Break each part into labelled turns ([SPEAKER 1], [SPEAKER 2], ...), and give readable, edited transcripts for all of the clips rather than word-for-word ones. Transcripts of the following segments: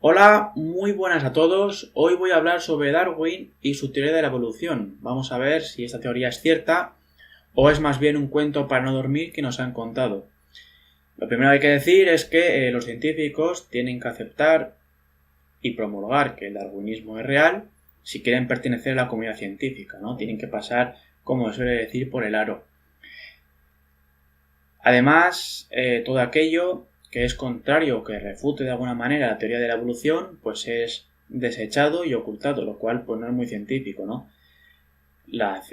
[SPEAKER 1] Hola, muy buenas a todos. Hoy voy a hablar sobre Darwin y su teoría de la evolución. Vamos a ver si esta teoría es cierta o es más bien un cuento para no dormir que nos han contado. Lo primero que hay que decir es que los científicos tienen que aceptar y promulgar que el darwinismo es real si quieren pertenecer a la comunidad científica, ¿no? Tienen que pasar, como se suele decir, por el aro. Además, todo aquello que es contrario o que refute de alguna manera la teoría de la evolución, pues es desechado y ocultado, lo cual pues no es muy científico, ¿no?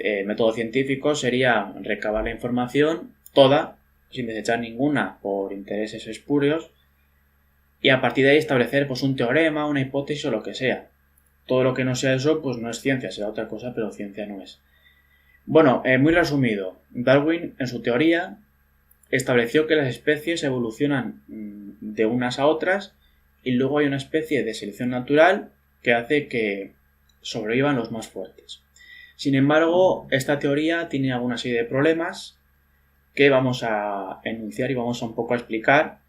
[SPEAKER 1] El método científico sería recabar la información toda, sin desechar ninguna por intereses espurios, y a partir de ahí establecer pues un teorema, una hipótesis o lo que sea. Todo lo que no sea eso, pues no es ciencia, será otra cosa, pero ciencia no es. Bueno, muy resumido, Darwin en su teoría estableció que las especies evolucionan de unas a otras y luego hay una especie de selección natural que hace que sobrevivan los más fuertes. Sin embargo, esta teoría tiene alguna serie de problemas que vamos a enunciar y vamos a un poco a explicar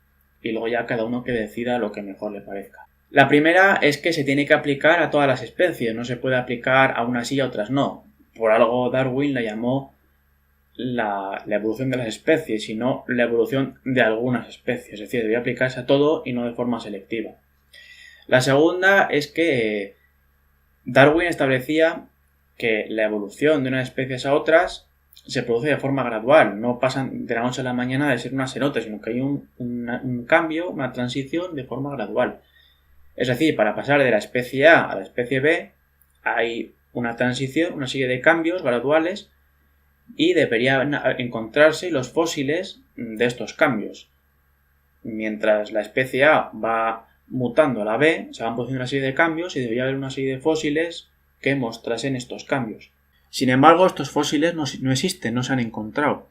[SPEAKER 1] y luego ya cada uno que decida lo que mejor le parezca. La primera es que se tiene que aplicar a todas las especies, no se puede aplicar a unas sí y a otras no. Por algo Darwin la llamó la evolución de las especies, sino la evolución de algunas especies, es decir, debía aplicarse a todo y no de forma selectiva. La segunda es que Darwin establecía que la evolución de unas especies a otras se produce de forma gradual, no pasan de la noche a la mañana de ser una serote, sino que hay un cambio, una transición de forma gradual. Es decir, para pasar de la especie A a la especie B hay una transición, una serie de cambios graduales y deberían encontrarse los fósiles de estos cambios. Mientras la especie A va mutando a la B, se van produciendo una serie de cambios y debería haber una serie de fósiles que mostrasen estos cambios. Sin embargo, estos fósiles no existen, no se han encontrado.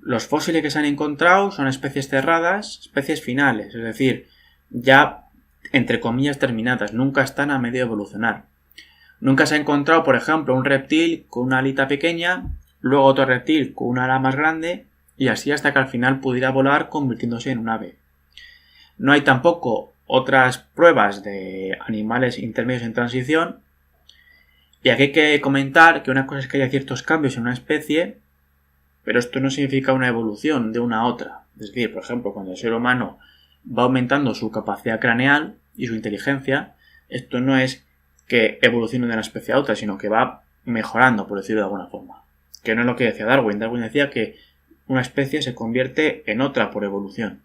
[SPEAKER 1] Los fósiles que se han encontrado son especies cerradas, especies finales, es decir, ya entre comillas terminadas, nunca están a medio evolucionar. Nunca se ha encontrado, por ejemplo, un reptil con una alita pequeña, luego otro reptil con una ala más grande y así hasta que al final pudiera volar convirtiéndose en un ave. No hay tampoco otras pruebas de animales intermedios en transición y aquí hay que comentar que una cosa es que haya ciertos cambios en una especie, pero esto no significa una evolución de una a otra. Es decir, por ejemplo, cuando el ser humano va aumentando su capacidad craneal y su inteligencia, esto no es que evolucione de una especie a otra, sino que va mejorando, por decirlo de alguna forma. Que no es lo que decía Darwin. Darwin decía que una especie se convierte en otra por evolución.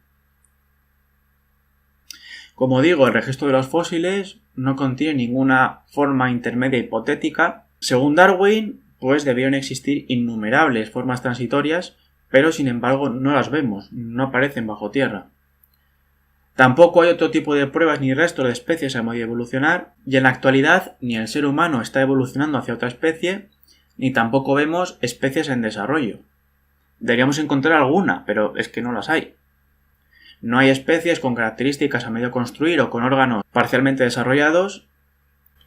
[SPEAKER 1] Como digo, el registro de los fósiles no contiene ninguna forma intermedia hipotética. Según Darwin, pues debieron existir innumerables formas transitorias, pero sin embargo no las vemos, no aparecen bajo tierra. Tampoco hay otro tipo de pruebas ni restos de especies a modo de evolucionar, y en la actualidad ni el ser humano está evolucionando hacia otra especie, ni tampoco vemos especies en desarrollo. Deberíamos encontrar alguna, pero es que no las hay. No hay especies con características a medio construir o con órganos parcialmente desarrollados,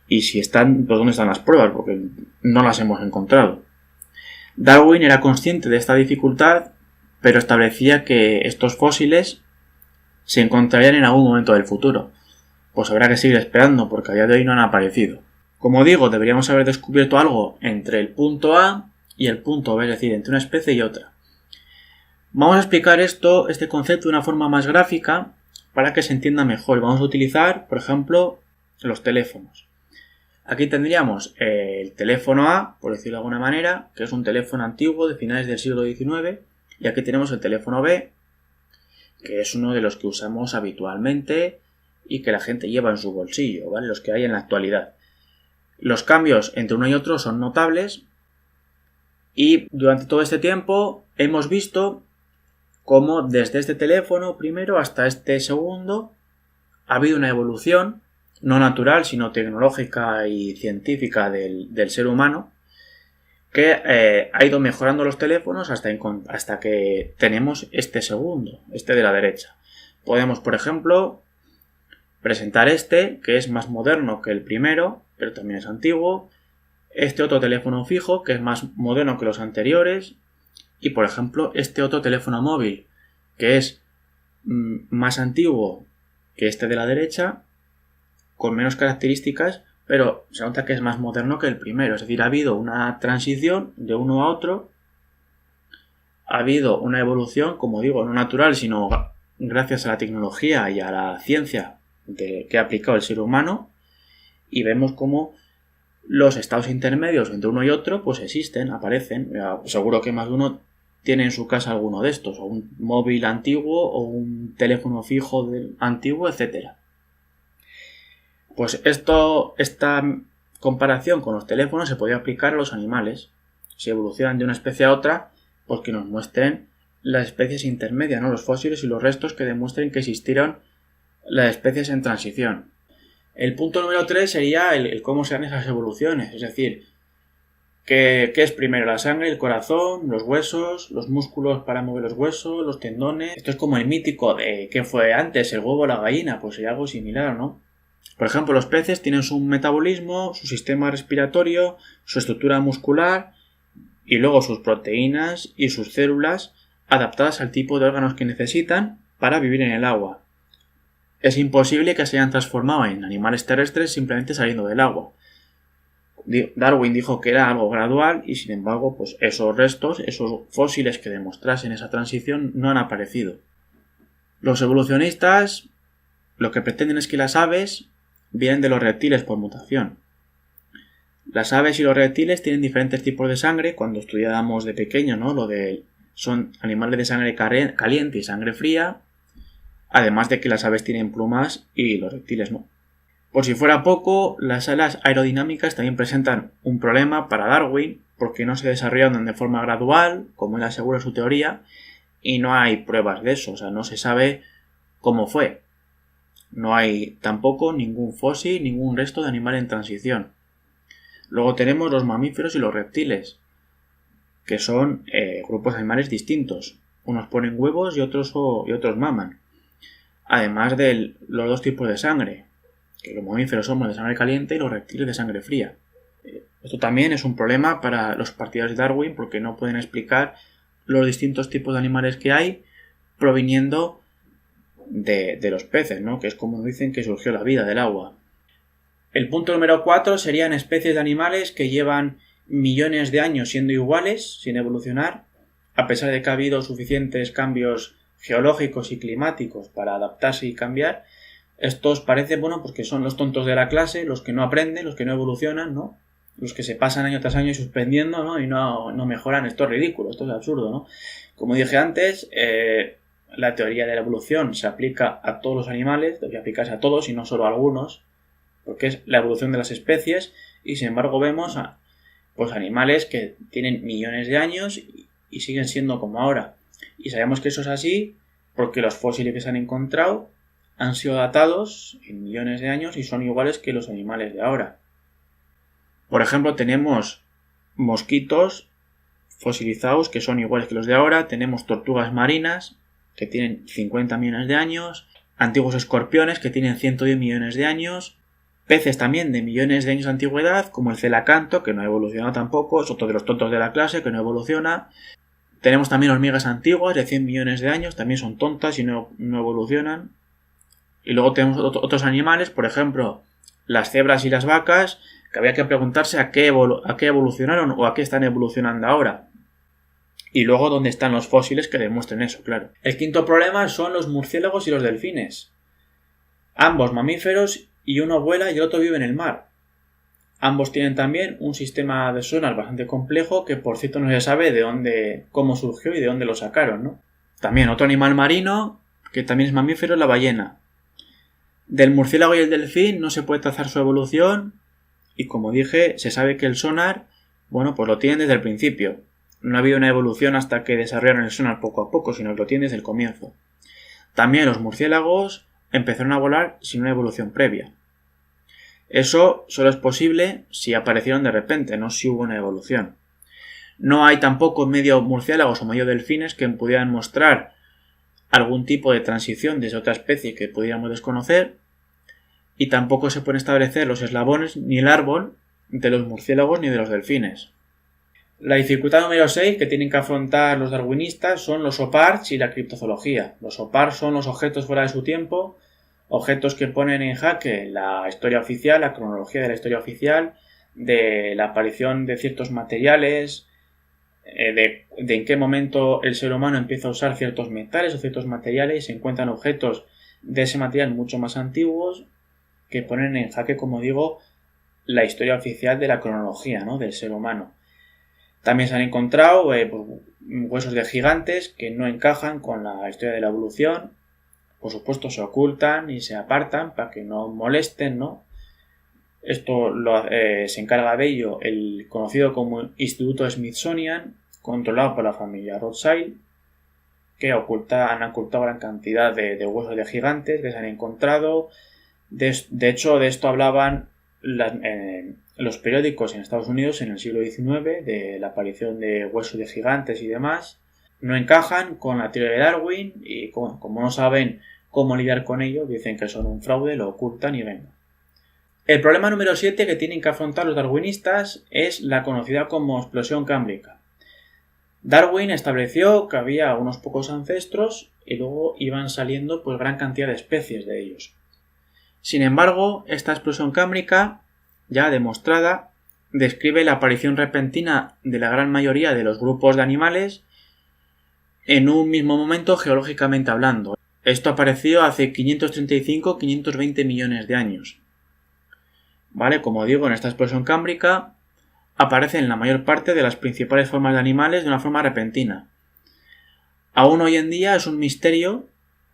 [SPEAKER 1] y si están, pues ¿dónde están las pruebas? Porque no las hemos encontrado. Darwin era consciente de esta dificultad, pero establecía que estos fósiles se encontrarían en algún momento del futuro. Pues habrá que seguir esperando porque a día de hoy no han aparecido. Como digo, deberíamos haber descubierto algo entre el punto A y el punto B, es decir, entre una especie y otra. Vamos a explicar este concepto de una forma más gráfica para que se entienda mejor. Vamos a utilizar, por ejemplo, los teléfonos. Aquí tendríamos el teléfono A, por decirlo de alguna manera, que es un teléfono antiguo de finales del siglo XIX, y aquí tenemos el teléfono B, que es uno de los que usamos habitualmente y que la gente lleva en su bolsillo, ¿vale? Los que hay en la actualidad. Los cambios entre uno y otro son notables y durante todo este tiempo hemos visto cómo desde este teléfono primero hasta este segundo ha habido una evolución no natural sino tecnológica y científica del ser humano que ha ido mejorando los teléfonos hasta que tenemos este segundo, este de la derecha. Podemos, por ejemplo, presentar este, que es más moderno que el primero, pero también es antiguo, este otro teléfono fijo, que es más moderno que los anteriores, y, por ejemplo, este otro teléfono móvil, que es más antiguo que este de la derecha, con menos características, pero se nota que es más moderno que el primero. Es decir, ha habido una transición de uno a otro, ha habido una evolución, como digo, no natural, sino gracias a la tecnología y a la ciencia que ha aplicado el ser humano, y vemos cómo los estados intermedios entre uno y otro pues existen, aparecen. Seguro que más de uno tiene en su casa alguno de estos, o un móvil antiguo, o un teléfono fijo antiguo, etcétera. Pues esta comparación con los teléfonos se podría aplicar a los animales. Si evolucionan de una especie a otra, pues que nos muestren las especies intermedias, ¿no? Los fósiles y los restos que demuestren que existieron las especies en transición. El punto número 3 sería el cómo se dan esas evoluciones, es decir, ¿qué es primero? La sangre, el corazón, los huesos, los músculos para mover los huesos, los tendones. Esto es como el mítico de ¿qué fue antes, el huevo o la gallina? Pues sería algo similar, ¿no? Por ejemplo, los peces tienen su metabolismo, su sistema respiratorio, su estructura muscular y luego sus proteínas y sus células adaptadas al tipo de órganos que necesitan para vivir en el agua. Es imposible que se hayan transformado en animales terrestres simplemente saliendo del agua. Darwin dijo que era algo gradual y sin embargo pues esos restos, esos fósiles que demostrasen esa transición no han aparecido. Los evolucionistas lo que pretenden es que las aves vienen de los reptiles por mutación. Las aves y los reptiles tienen diferentes tipos de sangre. Cuando estudiábamos de pequeño, ¿no? Son animales de sangre caliente y sangre fría, además de que las aves tienen plumas y los reptiles no. Por si fuera poco, las alas aerodinámicas también presentan un problema para Darwin porque no se desarrollaron de forma gradual, como él asegura su teoría, y no hay pruebas de eso, o sea, no se sabe cómo fue. No hay tampoco ningún fósil, ningún resto de animal en transición. Luego tenemos los mamíferos y los reptiles, que son grupos de animales distintos. Unos ponen huevos y otros maman. Además de los dos tipos de sangre, que los mamíferos somos de sangre caliente y los reptiles de sangre fría. Esto también es un problema para los partidarios de Darwin porque no pueden explicar los distintos tipos de animales que hay proviniendo de los peces, ¿no? Que es como dicen que surgió la vida del agua. El punto número 4 serían especies de animales que llevan millones de años siendo iguales, sin evolucionar, a pesar de que ha habido suficientes cambios geológicos y climáticos para adaptarse y cambiar. Estos parecen, porque son los tontos de la clase, los que no aprenden, los que no evolucionan, ¿no? Los que se pasan año tras año suspendiendo, ¿no? Y no mejoran. Esto es ridículo, esto es absurdo, ¿no? Como dije antes, la teoría de la evolución se aplica a todos los animales, debería aplicarse a todos y no solo a algunos, porque es la evolución de las especies, y sin embargo vemos animales que tienen millones de años y siguen siendo como ahora. Y sabemos que eso es así porque los fósiles que se han encontrado han sido datados en millones de años y son iguales que los animales de ahora. Por ejemplo, tenemos mosquitos fosilizados que son iguales que los de ahora, tenemos tortugas marinas que tienen 50 millones de años, antiguos escorpiones que tienen 110 millones de años, peces también de millones de años de antigüedad, como el celacanto, que no ha evolucionado tampoco, es otro de los tontos de la clase que no evoluciona. Tenemos también hormigas antiguas de 100 millones de años, también son tontas y no evolucionan. Y luego tenemos otros animales, por ejemplo, las cebras y las vacas, que había que preguntarse a qué evolucionaron o a qué están evolucionando ahora. Y luego dónde están los fósiles que demuestren eso, claro. El quinto problema son los murciélagos y los delfines. Ambos mamíferos y uno vuela y el otro vive en el mar. Ambos tienen también un sistema de sonar bastante complejo que por cierto no se sabe cómo surgió y de dónde lo sacaron, ¿no? También otro animal marino que también es mamífero es la ballena. Del murciélago y el delfín no se puede trazar su evolución y como dije se sabe que el sonar, pues lo tienen desde el principio. No ha habido una evolución hasta que desarrollaron el sonar poco a poco, sino que lo tienen desde el comienzo. También los murciélagos empezaron a volar sin una evolución previa. Eso solo es posible si aparecieron de repente, no si hubo una evolución. No hay tampoco medio murciélagos o medio delfines que pudieran mostrar algún tipo de transición desde otra especie que pudiéramos desconocer, y tampoco se pueden establecer los eslabones ni el árbol de los murciélagos ni de los delfines. La dificultad número 6 que tienen que afrontar los darwinistas son los OPARCs y la criptozoología. Los OPARCs son los objetos fuera de su tiempo, Objetos que ponen en jaque la historia oficial, la cronología de la historia oficial, de la aparición de ciertos materiales, de en qué momento el ser humano empieza a usar ciertos metales o ciertos materiales y se encuentran objetos de ese material mucho más antiguos que ponen en jaque, como digo, la historia oficial de la cronología, ¿no?, del ser humano. También se han encontrado huesos de gigantes que no encajan con la historia de la evolución. Por supuesto, se ocultan y se apartan para que no molesten, ¿no? Esto se encarga de ello el conocido como Instituto Smithsonian, controlado por la familia Rothschild, que han ocultado gran cantidad de huesos de gigantes que se han encontrado. De hecho, de esto hablaban los periódicos en Estados Unidos en el siglo XIX, de la aparición de huesos de gigantes y demás. No encajan con la teoría de Darwin y como no saben cómo lidiar con ello, dicen que son un fraude, lo ocultan y venga. El problema número 7 que tienen que afrontar los darwinistas es la conocida como explosión cámbrica. Darwin estableció que había unos pocos ancestros y luego iban saliendo pues gran cantidad de especies de ellos. Sin embargo, esta explosión cámbrica, ya demostrada, describe la aparición repentina de la gran mayoría de los grupos de animales en un mismo momento geológicamente hablando. Esto apareció hace 535-520 millones de años. ¿Vale? Como digo, en esta explosión cámbrica aparecen la mayor parte de las principales formas de animales de una forma repentina. Aún hoy en día es un misterio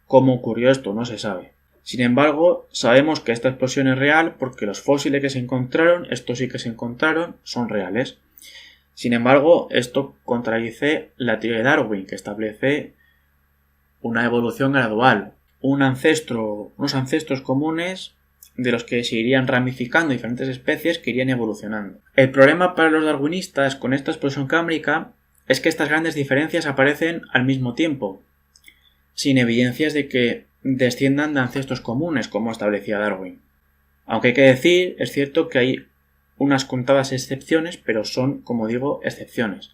[SPEAKER 1] cómo ocurrió esto, no se sabe. Sin embargo, sabemos que esta explosión es real porque los fósiles que se encontraron, estos sí que se encontraron, son reales. Sin embargo, esto contradice la teoría de Darwin, que establece una evolución gradual, unos ancestros comunes de los que se irían ramificando diferentes especies que irían evolucionando. El problema para los darwinistas con esta explosión cámbrica es que estas grandes diferencias aparecen al mismo tiempo, sin evidencias de que desciendan de ancestros comunes, como establecía Darwin. Aunque hay que decir, es cierto que hay unas contadas excepciones, pero son, como digo, excepciones.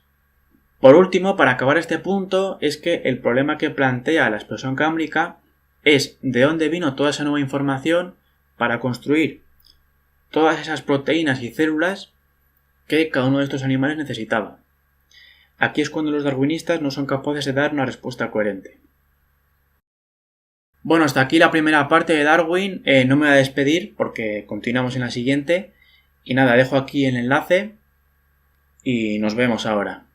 [SPEAKER 1] Por último, para acabar este punto, es que el problema que plantea la explosión cámbrica es de dónde vino toda esa nueva información para construir todas esas proteínas y células que cada uno de estos animales necesitaba. Aquí es cuando los darwinistas no son capaces de dar una respuesta coherente. Bueno, hasta aquí la primera parte de Darwin. No me voy a despedir porque continuamos en la siguiente. Y nada, dejo aquí el enlace y nos vemos ahora.